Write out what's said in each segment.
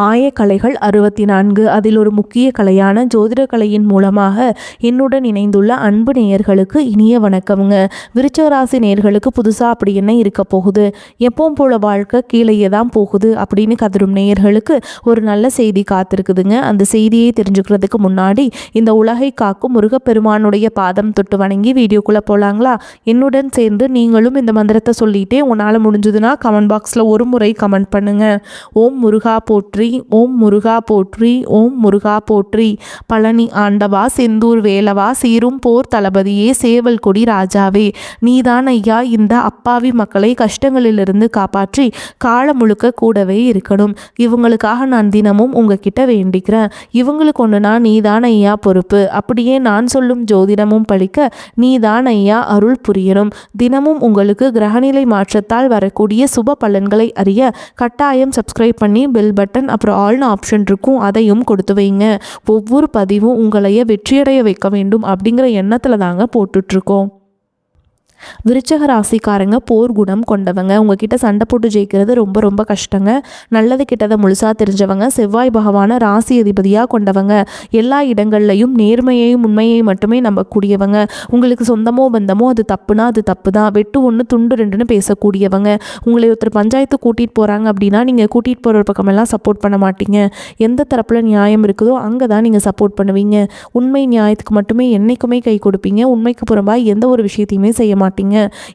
ஆயக்கலைகள் 64. அதில் ஒரு முக்கிய கலையான ஜோதிட கலையின் மூலமாக என்னுடன் இணைந்துள்ள அன்பு நேயர்களுக்கு இனிய வணக்கம்ங்க. விருச்சிக ராசி நேயர்களுக்கு புதுசாக அப்படி என்ன இருக்க போகுது, எப்பவும் போல வாழ்க்கை கீழேயே தான் போகுது அப்படின்னு கதரும் நேயர்களுக்கு ஒரு நல்ல செய்தி காத்திருக்குதுங்க. அந்த செய்தியை தெரிஞ்சுக்கிறதுக்கு முன்னாடி இந்த உலகை காக்கும் முருகப்பெருமானுடைய பாதம் தொட்டு வணங்கி வீடியோக்குள்ளே போகலாங்களா? என்னுடன் சேர்ந்து நீங்களும் இந்த மந்திரத்தை சொல்லிட்டே உங்களால் முடிஞ்சதுன்னா கமெண்ட் பாக்ஸில் ஒரு முறை கமெண்ட் பண்ணுங்க. ஓம் முருகா போற்றி, ஓம் முருகா போற்றி, ஓம் முருகா போற்றி. பழனி ஆண்டவா, செந்தூர் வேலவா, சீரும் போர் தளபதியே, சேவல் கொடி ராஜாவே, நீதான் ஐயா இந்த அப்பாவி மக்களை கஷ்டங்களிலிருந்து காப்பாற்றி காலம் முழுக்க கூடவே இருக்கணும். இவங்களுக்காக நான் தினமும் உங்ககிட்ட வேண்டிக்கிறேன். இவங்களுக்கு ஒன்றுனா நீதான் ஐயா பொறுப்பு. அப்படியே நான் சொல்லும் ஜோதிடமும் பழிக்க நீதான் ஐயா அருள் புரியணும். தினமும் உங்களுக்கு கிரகநிலை மாற்றத்தால் வரக்கூடிய சுப பலன்களை அறிய கட்டாயம் சப்ஸ்கிரைப் பண்ணி பெல் பட்டன் அப்புறம் ஆல்னு ஆப்ஷன் இருக்கும், அதையும் கொடுத்து வைங்க. ஒவ்வொரு பதிவும் உங்களைய வெற்றியடைய வைக்க வேண்டும் அப்படிங்கிற எண்ணத்தில் தாங்க போட்டுட்ருக்கோம். விருச்சிக ராசிக்காரங்க போர் குணம் கொண்டவங்க. உங்ககிட்ட சண்டை போட்டு ஜெயிக்கிறது ரொம்ப ரொம்ப கஷ்டங்க. நல்லது கிட்டதை முழுசாக தெரிஞ்சவங்க. செவ்வாய் பகவானை ராசி அதிபதியாக கொண்டவங்க. எல்லா இடங்கள்லையும் நேர்மையையும் உண்மையை மட்டுமே நம்பக்கூடியவங்க. உங்களுக்கு சொந்தமோ பந்தமோ அது தப்புனா அது தப்பு தான், வெட்டு ஒன்று துண்டு ரெண்டுன்னு பேசக்கூடியவங்க. உங்களை ஒருத்தர் பஞ்சாயத்து கூட்டிகிட்டு போகிறாங்க அப்படின்னா நீங்கள் கூட்டிகிட்டு போகிற பக்கமெல்லாம் சப்போர்ட் பண்ண மாட்டீங்க. எந்த தரப்பில் நியாயம் இருக்குதோ அங்கே தான் நீங்கள் சப்போர்ட் பண்ணுவீங்க. உண்மை நியாயத்துக்கு மட்டுமே என்றைக்குமே கை கொடுப்பீங்க. உண்மைக்கு புறம்பாக எந்த ஒரு விஷயத்தையுமே செய்ய மாட்டீங்க.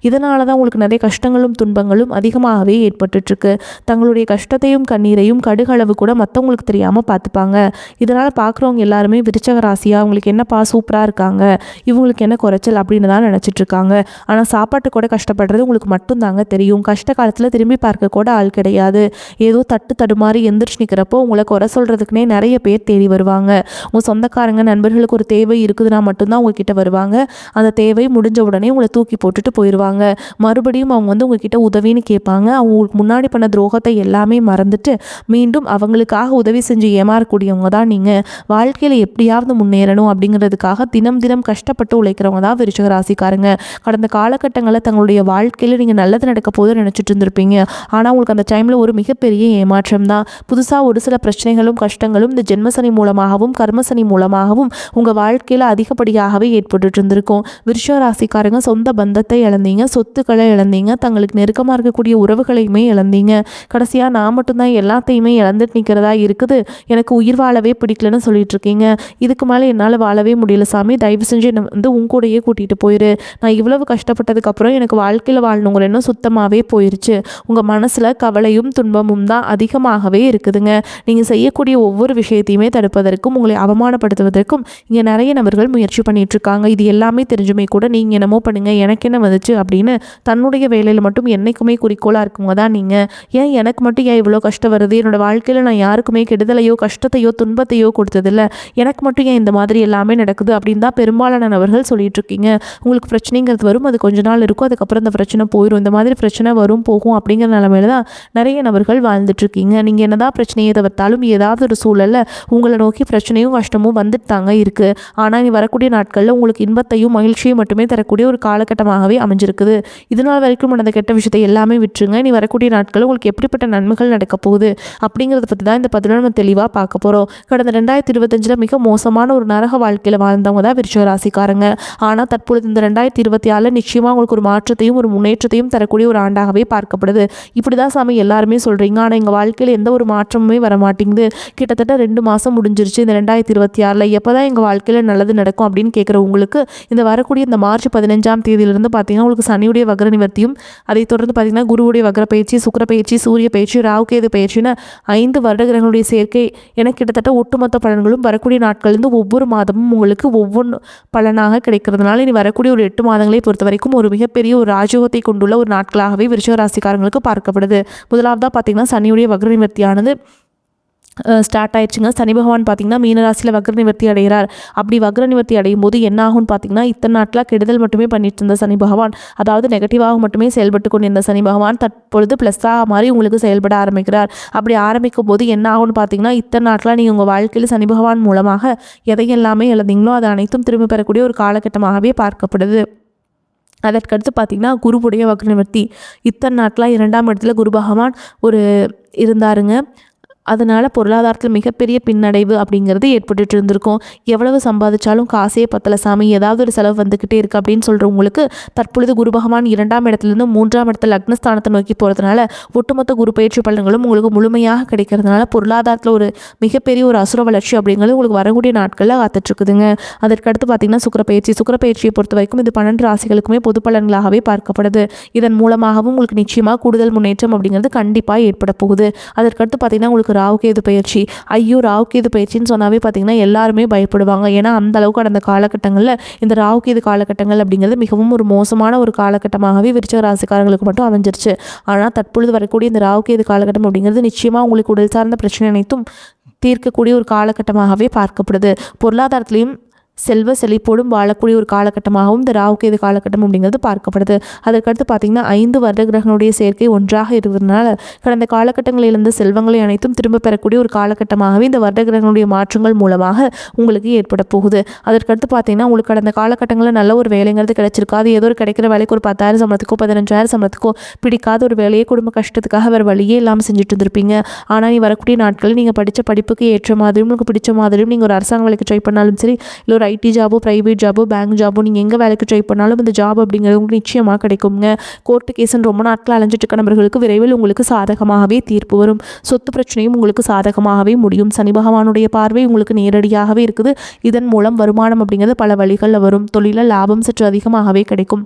இதனால தான் உங்களுக்கு நிறைய கஷ்டங்களும் துன்பங்களும் அதிகமாகவே ஏற்பட்டுருக்கு. தங்களுடைய கஷ்டத்தையும் கண்ணீரையும் கடுகளவு கூட மற்றவங்களுக்கு தெரியாமல் பார்த்துப்பாங்க. இதனால் பார்க்குறவங்க எல்லாருமே விருச்சிக ராசியாக அவங்களுக்கு என்னப்பா சூப்பராக இருக்காங்க, இவங்களுக்கு என்ன குறைச்சல் அப்படின்னு தான் நினச்சிட்டு இருக்காங்க. ஆனால் சாப்பாட்டு கூட கஷ்டப்படுறது உங்களுக்கு மட்டும்தாங்க தெரியும். கஷ்ட காலத்தில் திரும்பி பார்க்க கூட ஆள் கிடையாது. ஏதோ தட்டு தடுமாறி எந்திரிச்சு நிற்கிறப்போ உங்களை குறை சொல்கிறதுக்குனே நிறைய பேர் தேடி வருவாங்க. உங்கள் சொந்தக்காரங்க நண்பர்களுக்கு ஒரு தேவை இருக்குதுன்னா மட்டும்தான் உங்ககிட்ட வருவாங்க. அந்த தேவை முடிஞ்ச உடனே உங்களை தூக்கி போட்டுட்டு போயிடுவாங்க. மறுபடியும் அவங்க உங்ககிட்ட உதவின்னு கேட்பாங்க. அவங்களுக்கு முன்னாடி பண்ண துரோகத்தை எல்லாமே மறந்துட்டு மீண்டும் அவங்களுக்காக உதவி செஞ்சு ஏமாறக்கூடியவங்க தான் நீங்கள். வாழ்க்கையில் எப்படியாவது முன்னேறணும் அப்படிங்கிறதுக்காக தினம் தினம் கஷ்டப்பட்டு உழைக்கிறவங்க தான் விருச்சிக ராசிக்காரங்க. கடந்த காலகட்டங்களில் தங்களுடைய வாழ்க்கையில் நீங்கள் நல்லது நடக்க போது நினச்சிட்டு இருந்திருப்பீங்க. ஆனால் உங்களுக்கு அந்த டைமில் ஒரு மிகப்பெரிய ஏமாற்றம் தான். புதுசாக ஒரு சில பிரச்சனைகளும் கஷ்டங்களும் இந்த ஜென்மசனி மூலமாகவும் கர்மசனி மூலமாகவும் உங்கள் வாழ்க்கையில் அதிகப்படியாகவே ஏற்பட்டு இருந்திருக்கும். விருச்சிக ராசிக்காரங்க சொந்த பந்தத்தை இழந்தீங்க, சொத்துக்களை இழந்தீங்க, தங்களுக்கு நெருக்கமாக இருக்கக்கூடிய உறவுகளையுமே இழந்தீங்க. கடைசியாக நான் மட்டும்தான் எல்லாத்தையுமே இழந்துட்டு நிற்கிறதா இருக்குது, எனக்கு உயிர் வாழவே பிடிக்கலன்னு சொல்லிட்டு இருக்கீங்க. இதுக்கு மேலே என்னால் வாழவே முடியல சாமி, தயவு செஞ்சு என்னை உங்கூடையே கூட்டிகிட்டு போயிரு. நான் இவ்வளவு கஷ்டப்பட்டதுக்கப்புறம் எனக்கு வாழ்க்கையில் வாழணுங்கிற எண்ணம் சுத்தமாகவே போயிடுச்சு. உங்கள் மனசில் கவலையும் துன்பமும் தான் அதிகமாகவே இருக்குதுங்க. நீங்கள் செய்யக்கூடிய ஒவ்வொரு விஷயத்தையுமே தடுப்பதற்கும் உங்களை அவமானப்படுத்துவதற்கும் இங்கே நிறைய நபர்கள் முயற்சி பண்ணிட்டு இருக்காங்க. இது எல்லாமே தெரிஞ்சுமே கூட நீங்கள் என்னமோ பண்ணுங்க, எனக்கு என்ன வந்துச்சு அப்படின்னு தன்னுடைய வேலையில் மட்டும் என்றைக்குமே குறிக்கோளாக இருக்குங்க தான் நீங்கள். ஏன் எனக்கு மட்டும் ஏன் இவ்வளோ கஷ்டம் வருது, என்னோடய வாழ்க்கையில் நான் யாருக்குமே கெடுதலையோ கஷ்டத்தையோ துன்பத்தையோ கொடுத்ததில்ல, எனக்கு மட்டும் ஏன் இந்த மாதிரி எல்லாமே நடக்குது அப்படின்னு தான் பெரும்பாலான நபர்கள் சொல்லிட்டு இருக்கீங்க. உங்களுக்கு பிரச்சனைங்கிறது வரும், அது கொஞ்ச நாள் இருக்கும், அதுக்கப்புறம் அந்த பிரச்சனை போயிடும். இந்த மாதிரி பிரச்சனை வரும் போகும் அப்படிங்கிற நிலைமையில தான் நிறைய நபர்கள் வாழ்ந்துட்டு இருக்கீங்க. நீங்கள் என்னதான் பிரச்சனையை தவிர்த்தாலும் ஏதாவது ஒரு சூழலில் உங்களை நோக்கி பிரச்சனையும் கஷ்டமும் வந்துட்டு தாங்க இருக்குது. ஆனால் நீ வரக்கூடிய நாட்களில் உங்களுக்கு இன்பத்தையும் மகிழ்ச்சியும் மட்டுமே தரக்கூடிய ஒரு காலகட்டமாகவே அமைஞ்சிருக்குது. இதனால் வரைக்கும் நடந்த கெட்ட விஷயத்தை எல்லாமே விட்டுருங்க. நீ வரக்கூடிய நாட்களில் உங்களுக்கு எப்படிப்பட்ட நன்மைகள் நடக்க போகுது அப்படிங்கிறத பற்றி தான் இந்த பதிவில் நம்ம தெளிவாக பார்க்க போகிறோம். கடந்த 2025 மிக மோசமான ஒரு நரக வாழ்க்கையில் வாழ்ந்தவங்க தான் விருச்சிக ராசிக்காரங்க. ஆனால் தற்பொழுது இந்த 2024 நிச்சயமாக உங்களுக்கு ஒரு மாற்றத்தையும் ஒரு முன்னேற்றத்தையும் தரக்கூடிய ஒரு ஆண்டாகவே பார்க்கப்படுது. இப்படி தான் சாமி எல்லாருமே சொல்கிறீங்க, ஆனால் எங்கள் வாழ்க்கையில் எந்த ஒரு மாற்றமுமே வர மாட்டேங்குது, கிட்டத்தட்ட 2 மாதம் முடிஞ்சிருச்சு இந்த 2026 எப்போ தான் எங்கள் வாழ்க்கையில் நல்லது நடக்கும் அப்படின்னு கேட்குற உங்களுக்கு இந்த வரக்கூடிய இந்த மார்ச் 15ஆம் தேதியிலிருந்து பார்த்தீங்கன்னா உங்களுக்கு சனியுடைய வக்ர நிவர்த்தியும், அதை தொடர்ந்து பார்த்தீங்கன்னா குருவுடைய வக்ர பயிற்சி, சுக்கிர பயிற்சி, சூரிய பயிற்சி, ராகு கேது பயிற்சின்னு 5 வருட கிரகங்களுடைய சேர்க்கை என கிட்டத்தட்ட ஒட்டுமொத்த பலன்களும் வரக்கூடிய நாட்களிலிருந்து ஒவ்வொரு மாதமும் உங்களுக்கு ஒவ்வொன்று பலனாக கிடைக்கிறதுனால இனி வரக்கூடிய ஒரு 8 மாதங்களை பொறுத்த வரைக்கும் ஒரு மிகப்பெரிய ஒரு ராஜயோகத்தை கொண்டுள்ள ஒரு நாட்களாகவே விருச்சிக ராசிக்காரங்களுக்கு பார்க்கப்படுது. முதலாவதாக பார்த்தீங்கன்னா சனியுடைய வக்ர நிவர்த்தியானது ஸ்டார்ட் ஆயிடுச்சுங்க. சனி பகவான் பார்த்திங்கன்னா மீனராசியில் வக்ர நிவர்த்தி அடைகிறார். அப்படி வக்ர நிவர்த்தி அடையும் போது என்ன ஆகும்னு பார்த்திங்கன்னா இத்தனை நாட்டில் கெடுதல் மட்டுமே பண்ணிட்டு இருந்த சனி பகவான், அதாவது நெகட்டிவாக மட்டுமே செயல்பட்டு கொண்டிருந்த சனி பகவான் தற்பொழுது ப்ளஸ்ஸாக மாதிரி உங்களுக்கு செயல்பட ஆரம்பிக்கிறார். அப்படி ஆரம்பிக்கும் போது என்ன ஆகும்னு பார்த்திங்கன்னா இத்தனை நாட்டில் நீங்கள் உங்கள் வாழ்க்கையில் சனி பகவான் மூலமாக எதையெல்லாமே இழந்தீங்களோ அது அனைத்தும் திரும்ப பெறக்கூடிய ஒரு காலகட்டமாகவே பார்க்கப்படுது. அதற்கடுத்து பார்த்திங்கன்னா குருவுடைய வக்ர நிவர்த்தி. இத்தனை நாட்டில் 2ஆம் இடத்துல குரு பகவான் இருந்தாருங்க. அதனால் பொருளாதாரத்தில் மிகப்பெரிய பின்னடைவு அப்படிங்கிறது ஏற்பட்டுட்டு இருந்திருக்கும். எவ்வளவு சம்பாதிச்சாலும் காசே பத்தல சாமி, ஏதாவது ஒரு செலவு வந்துக்கிட்டே இருக்குது அப்படின்னு சொல்கிறவங்களுக்கு தற்பொழுது குரு பகவான் 2ஆம் இடத்துலேருந்து 3ஆம் இடத்துல லக்னஸ்தானத்தை நோக்கி போகிறதுனால ஒட்டுமொத்த குரு பயிற்சி பலன்களும் உங்களுக்கு முழுமையாக கிடைக்கிறதுனால பொருளாதாரத்தில் ஒரு மிகப்பெரிய ஒரு அசுர வளர்ச்சி அப்படிங்கிறது உங்களுக்கு வரக்கூடிய நாட்களில் காத்துட்ருக்குதுங்க. அதற்கடுத்து பார்த்திங்கன்னா சுக்கிரப்பயிற்சியை பொறுத்த வரைக்கும் இது 12 ராசிகளுக்குமே பொது பலன்களாகவே பார்க்கப்படுது. இதன் மூலமாகவும் உங்களுக்கு நிச்சயமாக கூடுதல் முன்னேற்றம் அப்படிங்கிறது கண்டிப்பாக ஏற்பட போகுது. அதற்கடுத்து பார்த்திங்கன்னா உங்களுக்கு ராகுகேது பயிற்சி. ஐயோ, ராகுகேது பயிற்சின்னு சொன்னாவே பார்த்திங்கன்னா எல்லாருமே பயப்படுவாங்க. ஏன்னா அந்த அளவுக்கு கடந்த காலகட்டங்களில் இந்த ராகுகேது காலகட்டங்கள் அப்படிங்கிறது மிகவும் ஒரு மோசமான ஒரு காலகட்டமாகவே விருச்சிக ராசிக்காரர்களுக்கு மட்டும் அமைஞ்சிருச்சு. ஆனால் தற்பொழுது வரக்கூடிய இந்த ராகுகேது காலகட்டம் அப்படிங்கிறது நிச்சயமாக உங்களுக்கு உடல் சார்ந்த பிரச்சனை அனைத்தும் தீர்க்கக்கூடிய ஒரு காலகட்டமாகவே பார்க்கப்படுது. பொருளாதாரத்திலையும் செல்வ செழிப்போடும் வாழக்கூடிய ஒரு காலகட்டமாகவும் இந்த ராகுகேது காலகட்டம் அப்படிங்கிறது பார்க்கப்படுது. அதற்கடுத்து பார்த்திங்கன்னா 5 வருட கிரகங்களுடைய சேர்க்கை ஒன்றாக இருக்கிறதுனால கடந்த காலகட்டங்களில் இருந்த செல்வங்களை அனைத்தும் திரும்ப பெறக்கூடிய ஒரு காலகட்டமாகவே இந்த வருட கிரகங்களுடைய மாற்றங்கள் மூலமாக உங்களுக்கு ஏற்பட போகுது. அதற்கடுத்து பார்த்திங்கன்னா உங்களுக்கு கடந்த காலகட்டங்களில் நல்ல ஒரு வேலைங்கிறது கிடைச்சிருக்காது. ஏதோ ஒரு கிடைக்கிற வேலைக்கு ஒரு 10,000 சம்பளத்துக்கோ 15,000 சம்பளத்துக்கோ பிடிக்காத ஒரு வேலையை குடும்ப கஷ்டத்துக்காக வேறு வழியே இல்லாமல் செஞ்சுட்டு இருந்திருப்பீங்க. ஆனால் நீ வரக்கூடிய நாட்களில் நீங்கள் படித்த படிப்புக்கு ஏற்ற மாதிரியும் உங்களுக்கு பிடிச்ச மாதிரியும் நீங்கள் ஒரு அரசாங்க வேலைக்கு ட்ரை பண்ணாலும் சரி, இல்லை ஒரு ஐடி ஜாபோ, ப்ரைவேட் ஜாபோ, பேங்க் ஜாபோ, நீங்கள் எங்கே வேலைக்கு ட்ரை பண்ணாலும் இந்த ஜாப் அப்படிங்கிறது உங்களுக்கு நிச்சயமாக கிடைக்குங்க. கோர்ட்டு கேஸ்ன்னு ரொம்ப நாட்கள் அலைஞ்சிட்டு இருக்க நபர்களுக்கு விரைவில் உங்களுக்கு சாதகமாகவே தீர்ப்பு வரும். சொத்து பிரச்சனையும் உங்களுக்கு சாதகமாகவே முடியும். சனி பகவானுடைய பார்வை உங்களுக்கு நேரடியாகவே இருக்குது. இதன் மூலம் வருமானம் அப்படிங்கிறது பல வழிகளில் வரும். தொழிலில் லாபம் சற்று அதிகமாகவே கிடைக்கும்.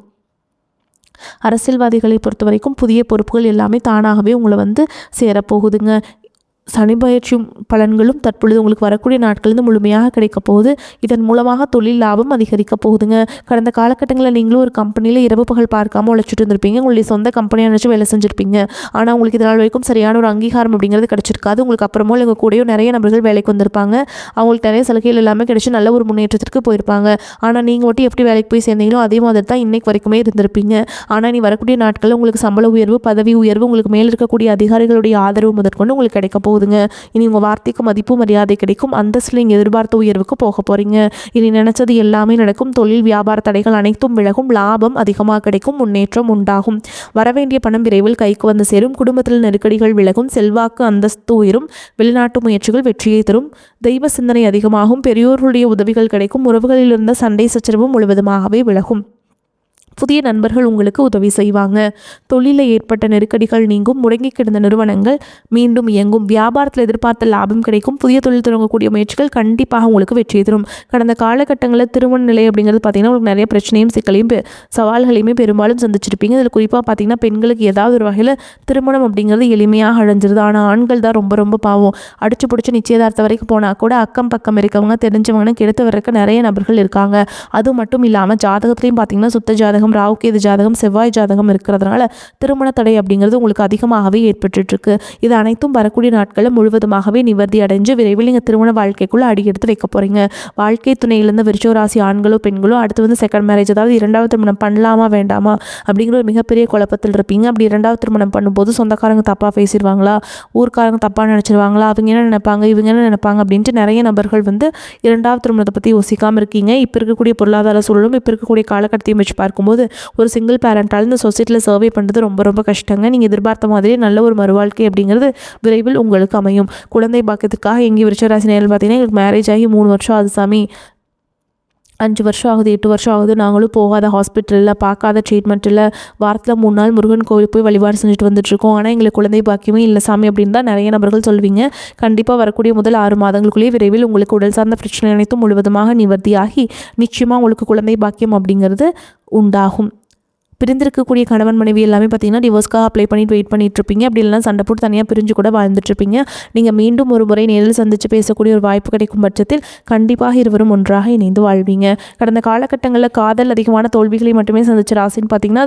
அரசியல்வாதிகளை பொறுத்த வரைக்கும் புதிய பொறுப்புகள் எல்லாமே தானாகவே உங்களை சேரப்போகுதுங்க. சனி பயிற்சி பலன்களும் தற்பொழுது உங்களுக்கு வரக்கூடிய நாட்களிலிருந்து முழுமையாக கிடைக்க போகுது. இதன் மூலமாக தொழில் லாபம் அதிகரிக்க போகுதுங்க. கடந்த காலகட்டங்களில் நீங்களும் ஒரு கம்பெனியில் இரவு பகல் பார்க்காம உழைச்சிட்டு இருந்திருப்பீங்க. உங்களுடைய சொந்த கம்பெனியை நினச்சி வேலை செஞ்சுருப்பீங்க. ஆனால் உங்களுக்கு இதனால் வரைக்கும் சரியான ஒரு அங்கீகாரம் அப்படிங்கிறது கிடைச்சிருக்காது. உங்களுக்கு அப்புறமோ எங்கள் கூடயும் நிறைய நபர்கள் வேலைக்கு வந்திருப்பாங்க. அவங்களுக்கு நிறைய சலுகைகள் எல்லாமே கிடைச்சி நல்ல ஒரு முன்னேற்றத்திற்கு போயிருப்பாங்க. ஆனால் நீங்கள் மட்டும் எப்படி வேலைக்கு போய் சேர்ந்தீங்களோ அதே மாதிரி தான் இன்னைக்கு வரைக்குமே இருந்திருப்பீங்க. ஆனால் நீ வரக்கூடிய நாட்களில் உங்களுக்கு சம்பள உயர்வு, பதவி உயர்வு, உங்களுக்கு மேல் இருக்கக்கூடிய அதிகாரிகளுடைய ஆதரவு முதற்கொண்டு உங்களுக்கு கிடைக்க போகுதுங்க. இனி உங்கள் வார்த்தைக்கு மதிப்பு மரியாதை கிடைக்கும். அந்தஸ்தில் நீங்கள் எதிர்பார்த்த உயர்வுக்கு போக போகிறீங்க. இனி நினைச்சது எல்லாமே நடக்கும். தொழில் வியாபார தடைகள் அனைத்தும் விலகும். லாபம் அதிகமாக கிடைக்கும். முன்னேற்றம் உண்டாகும். வரவேண்டிய பணம் விரைவில் கைக்கு வந்து சேரும். குடும்பத்தில் நெருக்கடிகள் விலகும். செல்வாக்கு அந்தஸ்து உயரும். வெளிநாட்டு முயற்சிகள் வெற்றியை தரும். தெய்வ சிந்தனை அதிகமாகும். பெரியோர்களுடைய உதவிகள் கிடைக்கும். உறவுகளில் இருந்த சண்டை சச்சரவு முழுவதுமாகவே விலகும். புதிய நண்பர்கள் உங்களுக்கு உதவி செய்வாங்க. தொழிலில் ஏற்பட்ட நெருக்கடிகள் நீங்கும். முடங்கி கிடந்த நிறுவனங்கள் மீண்டும் இயங்கும். வியாபாரத்தில் எதிர்பார்த்த லாபம் கிடைக்கும். புதிய தொழில் தொடங்கக்கூடிய முயற்சிகள் கண்டிப்பாக உங்களுக்கு வெற்றி தரும். கடந்த காலகட்டங்களில் திருமண நிலை அப்படிங்கிறது பார்த்திங்கன்னா உங்களுக்கு நிறைய பிரச்சனையும் சிக்கலையும் சவால்களையுமே பெரும்பாலும் சந்திச்சிருப்பீங்க. இதில் குறிப்பாக பார்த்திங்கன்னா பெண்களுக்கு ஏதாவது ஒரு வகையில் திருமணம் அப்படிங்கிறது எளிமையாக அடைஞ்சிருது. ஆனால் ஆண்கள் தான் ரொம்ப ரொம்ப பாவம். அடிச்சு பிடிச்சி நிச்சயதார்த்தம் வரைக்கும் போனால் கூட அக்கம் பக்கம் இருக்கவங்க தெரிஞ்சவங்கன்னு கெடுத்து வர்றதுக்கு நிறைய நபர்கள் இருக்காங்க. அது மட்டும் இல்லாமல் ஜாதகத்துலையும் பார்த்திங்கன்னா சுத்த ஜாதகம், ராகுகேது ஜாதகம், செவ்வாய் ஜாதகம் இருக்கிறதுனால திருமண தடை அப்படிங்கிறது உங்களுக்கு அதிகமாகவே ஏற்பட்டுருக்கு. இது அனைத்தும் வரக்கூடிய நாட்களில் முழுவதுமாகவே நிவர்த்தி அடைஞ்சு விரைவில் நீங்கள் திருமண வாழ்க்கைக்குள்ளே அடியெடுத்து வைக்க போகிறீங்க. வாழ்க்கை துணையிலேருந்து விருச்சிக ராசி ஆண்களோ பெண்களோ அடுத்து செகண்ட் மேரேஜ், அதாவது 2வது திருமணம் பண்ணலாமா வேண்டாமா அப்படிங்கிற ஒரு மிகப்பெரிய குழப்பத்தில் இருப்பீங்க. அப்படி 2வது திருமணம் பண்ணும்போது சொந்தக்காரங்க தப்பாக பேசிடுவாங்களா, ஊர்க்காரங்க தப்பாக நினச்சிருவாங்களா, அவங்க என்ன நினைப்பாங்க, இவங்க என்ன நினைப்பாங்க அப்படின்ட்டு நிறைய நபர்கள் 2வது திருமணத்தை பற்றி யோசிக்காமல் இருக்கீங்க. இப்போ இருக்கக்கூடிய பொருளாதார சூழலும் இப்போ இருக்கக்கூடிய காலகட்டத்தையும் வச்சு பார்க்கும்போது ஒரு சிங்கிள் பேரண்டால் இந்த சொசைட்டியில் சர்வே பண்ணுறது ரொம்ப ரொம்ப கஷ்டங்க. நீங்கள் எதிர்பார்த்த மாதிரியே நல்ல ஒரு மறுவாழ்க்கை அப்படிங்கிறது விரைவில் உங்களுக்கு அமையும். குழந்தை பாக்கியத்துக்காக எங்கள் விருச்சிக ராசி நேரில் பார்த்தீங்கன்னா எங்களுக்கு மேரேஜ் ஆகி 3 வருஷம் ஆகுது சாமி, 5 வருஷம் ஆகுது, 8 வருஷம் ஆகுது, நாங்களும் போகாத ஹாஸ்பிட்டலில், பார்க்காத ட்ரீட்மெண்ட்டில், வாரத்தில் 3 நாள் முருகன் கோவிலுக்கு போய் வழிபாடு செஞ்சுட்டு வந்துட்டுருக்கோம். ஆனால் எங்களுக்கு குழந்தை பாக்கியமே இல்லை சாமி அப்படின்னு தான் நிறைய நபர்கள் சொல்வீங்க. கண்டிப்பாக வரக்கூடிய முதல் 6 மாதங்களுக்குள்ளேயே விரைவில் உங்களுக்கு உடல் சார்ந்த பிரச்சனை அனைத்தும் முழுவதுமாக நிவர்த்தியாகி நிச்சயமாக உங்களுக்கு குழந்தை பாக்கியம் அப்படிங்கிறது உண்டாகும். பிரிந்திருக்கக்கூடிய கணவன் மனைவி எல்லாமே பார்த்தீங்கன்னா டிவோர்ஸ்க்காக அப்ளை பண்ணிட்டு வெயிட் பண்ணிட்டு இருப்பீங்க. அப்படி இல்லைனா சண்டை போட்டு தனியாக பிரிஞ்சு கூட வாழ்ந்துட்டுருப்பீங்க. நீங்கள் மீண்டும் ஒரு முறை நேரில் சந்தித்து பேசக்கூடிய ஒரு வாய்ப்பு கிடைக்கும் பட்சத்தில் கண்டிப்பாக இருவரும் ஒன்றாக இணைந்து வாழ்வீங்க. கடந்த காலகட்டங்களில் காதல் அதிகமான தோல்விகளை மட்டுமே சந்திச்ச ராசின்னு பார்த்தீங்கன்னா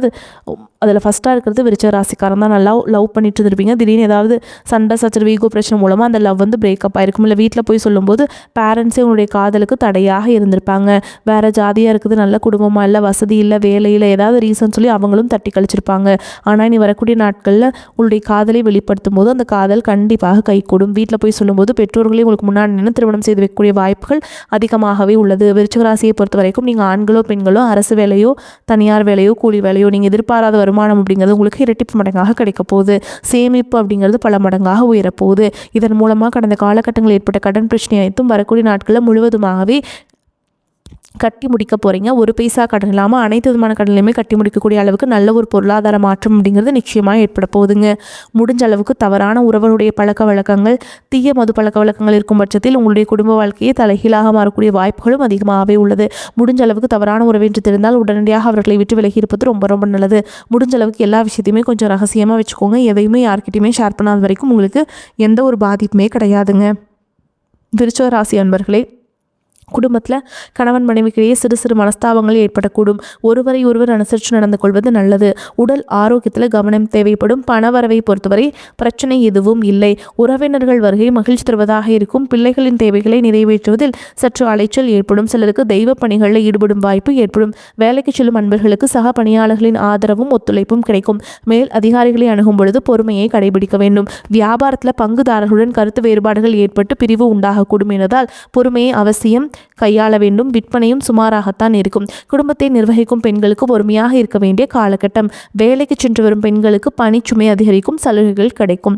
அதில் ஃபஸ்ட்டாக இருக்கிறது விருச்சிக ராசிக்காரன் தான். நல்லா லவ் பண்ணிட்டு இருந்திருப்பீங்க. திடீர்னு ஏதாவது சண்டை சச்சரவு, ஈகோ பிரச்சனை மூலமாக அந்த லவ் பிரேக்கப் ஆயிருக்கும். இல்லை வீட்டில் போய் சொல்லும்போது பேரண்ட்ஸே உங்களுடைய காதலுக்கு தடையாக இருந்திருப்பாங்க. வேறு ஜாதியாக இருக்குது, நல்ல குடும்பமாக இல்லை, வசதி இல்லை, வேலையில் ஏதாவது ரீசன் சொல்லி அவங்களும் தட்டி கழிச்சிருப்பாங்க. ஆனால் இனி வரக்கூடிய நாட்களில் உங்களுடைய காதலை வெளிப்படுத்தும் போது அந்த காதல் கண்டிப்பாக கைகூடும். வீட்டில் போய் சொல்லும்போது பெற்றோர்களே உங்களுக்கு முன்னாடி நின்று திருமணம் செய்து வைக்கக்கூடிய வாய்ப்புகள் அதிகமாகவே உள்ளது. விருச்சிக ராசியை பொறுத்த வரைக்கும் நீங்கள் ஆண்களோ பெண்களோ அரசு வேலையோ தனியார் வேலையோ கூலி வேலையோ நீங்கள் எதிர்பாராத வருமானம் அப்படிங்கிறது உங்களுக்கு இரட்டிப்பு மடங்காக கிடைக்க போகுது. சேமிப்பு அப்படிங்கிறது பல மடங்காக உயரப்போகுது. இதன் மூலமாக கடந்த காலகட்டங்களில் ஏற்பட்ட கடன் பிரச்சனை அனைத்தும் வரக்கூடிய நாட்களில் முழுவதுமாகவே கட்டி முடிக்க போகிறீங்க. ஒரு பைசா கடன் இல்லாமல் அனைத்து விதமான கடன்லையுமே கட்டி முடிக்கக்கூடிய அளவுக்கு நல்ல ஒரு பொருளாதார மாற்றம் அப்படிங்கிறது நிச்சயமாக ஏற்பட போகுதுங்க. முடிஞ்ச அளவுக்கு தவறான உறவுடைய பழக்க வழக்கங்கள், தீய மது பழக்க வழக்கங்கள் இருக்கும் பட்சத்தில் உங்களுடைய குடும்ப வாழ்க்கையை தலைகீழாக மாறக்கூடிய வாய்ப்புகளும் அதிகமாகவே உள்ளது. முடிஞ்ச அளவுக்கு தவறான உறவு என்று தெரிந்தால் உடனடியாக அவர்களை விட்டு விலகி இருப்பது ரொம்ப ரொம்ப நல்லது. முடிஞ்ச அளவுக்கு எல்லா விஷயத்தையுமே கொஞ்சம் ரகசியமாக வச்சுக்கோங்க. எதையுமே யார்கிட்டையுமே ஷேர் பண்ணாத வரைக்கும் உங்களுக்கு எந்த ஒரு பாதிப்புமே கிடையாதுங்க. விருச்சிக ராசி அன்பர்களே, குடும்பத்தில் கணவன் மனைவிக்கிடையே சிறு சிறு மனஸ்தாபங்கள் ஏற்படக்கூடும். ஒருவரை ஒருவர் அனுசரித்து நடந்து கொள்வது நல்லது. உடல் ஆரோக்கியத்தில் கவனம் தேவைப்படும். பணவரவை பொறுத்தவரை பிரச்சனை எதுவும் இல்லை. உறவினர்கள் வருகை மகிழ்ச்சி தருவதாக இருக்கும். பிள்ளைகளின் தேவைகளை நிறைவேற்றுவதில் சற்று அலைச்சல் ஏற்படும். சிலருக்கு தெய்வ பணிகளில் ஈடுபடும் வாய்ப்பு ஏற்படும். வேலைக்கு செல்லும் அன்பர்களுக்கு சக பணியாளர்களின் ஆதரவும் ஒத்துழைப்பும் கிடைக்கும். மேல் அதிகாரிகளை அணுகும் பொழுது பொறுமையை கடைபிடிக்க வேண்டும். வியாபாரத்தில் பங்குதாரர்களுடன் கருத்து வேறுபாடுகள் ஏற்பட்டு பிரிவு உண்டாகக்கூடும் என்பதால் பொறுமையை அவசியம் கையாள வேண்டும். விற்பனையும் சுமாராகத்தான் இருக்கும். குடும்பத்தை நிர்வகிக்கும் பெண்களுக்கு பொறுமையாக இருக்க வேண்டிய காலகட்டம். வேலைக்கு சென்று வரும் பெண்களுக்கு பணிச்சுமை அதிகரிக்கும். சலுகைகள் கிடைக்கும்.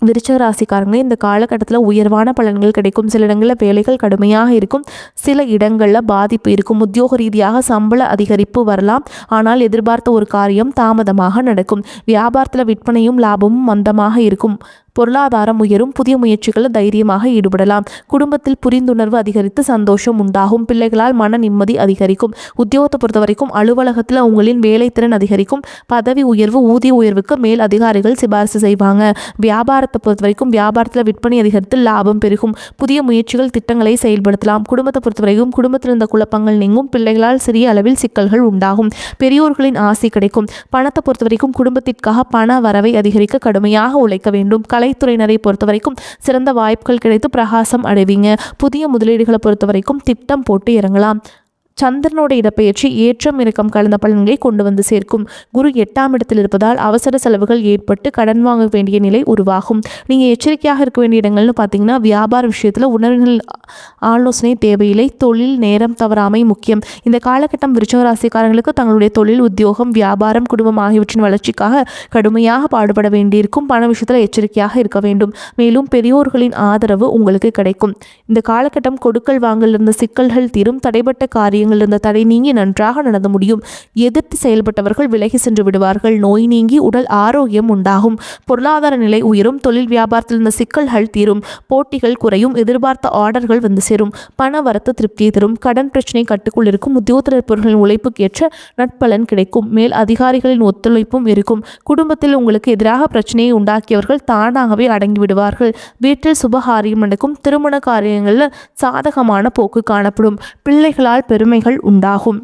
விருச்சிக ராசிக்காரங்களே, இந்த காலகட்டத்தில் உயர்வான பலன்கள் கிடைக்கும். சில இடங்களில் வேலைகள் கடுமையாக இருக்கும். சில இடங்களில் பாதிப்பு இருக்கும். உத்தியோக ரீதியாக சம்பள அதிகரிப்பு வரலாம். ஆனால் எதிர்பார்த்த ஒரு காரியம் தாமதமாக நடக்கும். வியாபாரத்தில் விற்பனையும் லாபமும் மந்தமாக இருக்கும். பொருளாதாரம் உயரும். புதிய முயற்சிகளில் தைரியமாக ஈடுபடலாம். குடும்பத்தில் புரிந்துணர்வு அதிகரித்து சந்தோஷம் உண்டாகும். பிள்ளைகளால் மன நிம்மதி அதிகரிக்கும். உத்தியோகத்தை பொறுத்த வரைக்கும் அலுவலகத்தில் உங்களின் வேலைத்திறன் அதிகரிக்கும். பதவி உயர்வு, ஊதிய உயர்வுக்கு மேல் அதிகாரிகள் சிபாரிசு செய்வாங்க. வியாபாரத்தை பொறுத்த வரைக்கும் வியாபாரத்தில் விற்பனை அதிகரித்து லாபம் பெருகும். புதிய முயற்சிகள், திட்டங்களை செயல்படுத்தலாம். குடும்பத்தை பொறுத்த வரைக்கும் குடும்பத்தில் இருந்த குழப்பங்கள் நீங்கும். பிள்ளைகளால் சிறிய அளவில் சிக்கல்கள் உண்டாகும். பெரியோர்களின் ஆசை கிடைக்கும். பணத்தை பொறுத்த வரைக்கும் குடும்பத்திற்காக பண வரவை அதிகரிக்க கடுமையாக உழைக்க வேண்டும். கலைத்துறையினரை பொறுத்த வரைக்கும் சிறந்த வாய்ப்புகள் கிடைத்து பிரகாசம் அடைவீங்க. புதிய முதலீடுகளை பொறுத்த வரைக்கும் திட்டம் போட்டு இறங்கலாம். சந்திரனோட இடப்பெயர்ச்சி ஏற்றம் இறக்கம் கலந்த பலன்களை கொண்டு வந்து சேர்க்கும். குரு 8ஆம் இடத்தில் இருப்பதால் அவசர செலவுகள் ஏற்பட்டு கடன் வாங்க வேண்டிய நிலை உருவாகும். நீங்கள் எச்சரிக்கையாக இருக்க வேண்டிய இடங்கள்னு பார்த்தீங்கன்னா, வியாபார விஷயத்தில் உணர்வுகள் ஆலோசனை தேவையில்லை. தொழில் நேரம் தவறாமை முக்கியம். இந்த காலகட்டம் விருச்சிக ராசிக்காரங்களுக்கு தங்களுடைய தொழில், உத்தியோகம், வியாபாரம், குடும்பம் ஆகியவற்றின் வளர்ச்சிக்காக கடுமையாக பாடுபட வேண்டியிருக்கும். பண விஷயத்தில் எச்சரிக்கையாக இருக்க வேண்டும். மேலும் பெரியோர்களின் ஆதரவு உங்களுக்கு கிடைக்கும். இந்த காலகட்டம் கொடுக்கல் வாங்கல் இருந்த சிக்கல்கள் தீரும். தடைப்பட்ட காரியங்கள் இருந்த தடை நீங்கி நன்றாக நடந்து முடியும். எதிர்த்து செயல்பட்டவர்கள் விலகி சென்று விடுவார்கள். நோய் நீங்கி உடல் ஆரோக்கியம் உண்டாகும். பொருளாதார நிலை உயரும். தொழில் வியாபாரத்தில் இருந்த சிக்கல்கள் தீரும். போட்டிகள் குறையும். எதிர்பார்த்த ஆர்டர்கள் வந்து சேரும். பண வரத்து திருப்தியை தரும். கடன் பிரச்சனை கட்டுக்குள் இருக்கும். உத்தியோகத்தில் இருப்பவர்களின் உழைப்புக்கு ஏற்ற நட்பலன் கிடைக்கும். மேல் அதிகாரிகளின் ஒத்துழைப்பும் இருக்கும். குடும்பத்தில் உங்களுக்கு எதிராக பிரச்சனையை உண்டாக்கியவர்கள் தானாகவே அடங்கி விடுவார்கள். வீட்டில் சுபகாரியம் நடக்கும். திருமண காரியங்களில் சாதகமான போக்கு காணப்படும். பிள்ளைகளால் பெருமைகள் உண்டாகும்.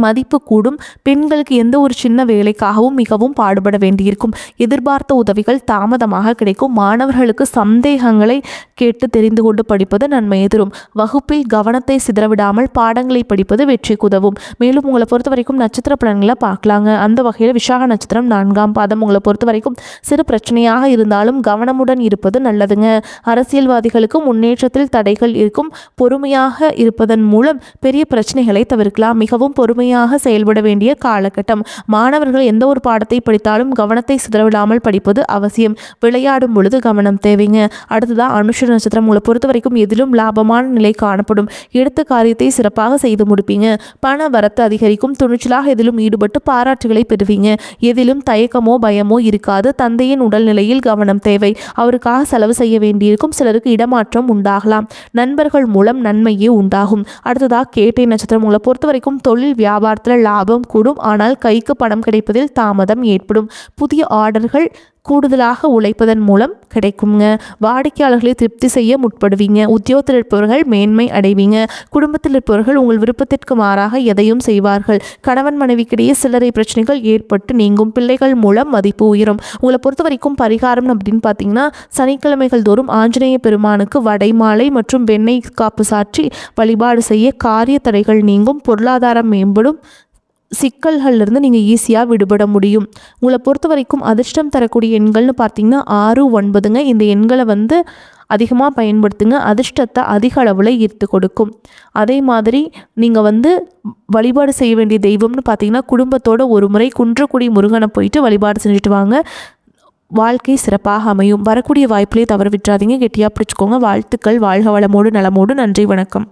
மதிப்பு கூடும். பெண்களுக்கு எந்த ஒரு சின்ன வேலைக்காகவும் மிகவும் பாடுபட வேண்டியிருக்கும். எதிர்பார்த்த உதவிகள் தாமதமாக கிடைக்கும். மாணவர்களுக்கு சந்தேகங்களை கேட்டு தெரிந்து கொண்டு படிப்பது நன்மையை தரும். வகுப்பில் கவனத்தை சிதறவிடாமல் பாடங்களை படிப்பது வெற்றிக்கு உதவும். மேலும் உங்களை பொறுத்த வரைக்கும் நட்சத்திர பலன்களை பார்க்கலாங்க. அந்த வகையில் விசாக நட்சத்திரம் 4ஆம் பாதம் உங்களை பொறுத்த வரைக்கும் சிறு பிரச்சனையாக இருந்தாலும் கவனமுடன் இருப்பது நல்லதுங்க. அரசியல்வாதிகளுக்கு முன்னேற்றத்தில் தடைகள் இருக்கும். பொறுமையாக இருப்பதன் மூலம் பெரிய பிரச்சனைகளை தவிர்க்கலாம். மிகவும் பொறுமையாக செயல்பட வேண்டிய காலகட்டம். மாணவர்கள் எந்த ஒரு பாடத்தை படித்தாலும் கவனத்தை சிதறவிடாமல் படிப்பது அவசியம். விளையாடும் பொழுது கவனம் தேவைங்க. அடுத்ததான் அனுஷ நட்சத்திரம் உங்களை பொறுத்த வரைக்கும் எதிலும் லாபமான நிலை காணப்படும். எடுத்த காரியத்தை சிறப்பாக செய்து முடிப்பீங்க. பண வரத்து அதிகரிக்கும். துணிச்சலாக எதிலும் ஈடுபட்டு பாராட்டுகளை பெறுவீங்க. எதிலும் தயக்கமோ பயமோ இருக்காது. தந்தையின் உடல்நிலையில் கவனம் தேவை. அவருக்காக செலவு செய்ய வேண்டியிருக்கும். சிலருக்கு இடமாற்றம் உண்டாகலாம். நண்பர்கள் மூலம் நன்மையே உண்டாகும். அடுத்ததாக கேட்டை நட்சத்திரம் உங்களை பொறுத்த வரைக்கும் தொழில் வியாபாரத்தில் லாபம் கூடும். ஆனால் கைக்கு பணம் கிடைப்பதில் தாமதம் ஏற்படும். புதிய ஆர்டர்கள் கூடுதலாக உழைப்பதன் மூலம் கிடைக்குங்க. வாடிக்கையாளர்களை திருப்தி செய்ய முற்படுவீங்க. உத்தியோகத்தில் இருப்பவர்கள் மேன்மை அடைவீங்க. குடும்பத்தில் இருப்பவர்கள் உங்கள் விருப்பத்திற்கு மாறாக எதையும் செய்வார்கள். கணவன் மனைவிக்கிடையே சில்லறை பிரச்சனைகள் ஏற்பட்டு நீங்கும். பிள்ளைகள் மூலம் மதிப்பு உயரும். உங்களை பொறுத்த வரைக்கும் பரிகாரம் அப்படின்னு பார்த்தீங்கன்னா, சனிக்கிழமைகள் தோறும் ஆஞ்சநேய பெருமானுக்கு வடை மாலை மற்றும் வெண்ணெய் காப்பு சாற்றி வழிபாடு செய்ய காரிய தடைகள் நீங்கும். பொருளாதாரம் மேம்படும். சிக்கல்கள்லேருந்து நீங்கள் ஈஸியாக விடுபட முடியும். உங்களை பொறுத்த வரைக்கும் அதிர்ஷ்டம் தரக்கூடிய எண்கள்னு பார்த்தீங்கன்னா 6, 9ங்க. இந்த எண்களை அதிகமாக பயன்படுத்துங்க. அதிர்ஷ்டத்தை அதிக அளவில் ஈர்த்து கொடுக்கும். அதே மாதிரி நீங்கள் வழிபாடு செய்ய வேண்டிய தெய்வம்னு பார்த்தீங்கன்னா குடும்பத்தோட ஒரு முறை குன்றக்குடி முருகனை போயிட்டு வழிபாடு செஞ்சுட்டு வாங்க. வாழ்க்கை சிறப்பாக அமையும். வரக்கூடிய வாய்ப்புலேயே தவற விட்டுறாதீங்க. கெட்டியாக பிடிச்சிக்கோங்க. வாழ்த்துக்கள். வாழ்க வளமோடு நலமோடு. நன்றி, வணக்கம்.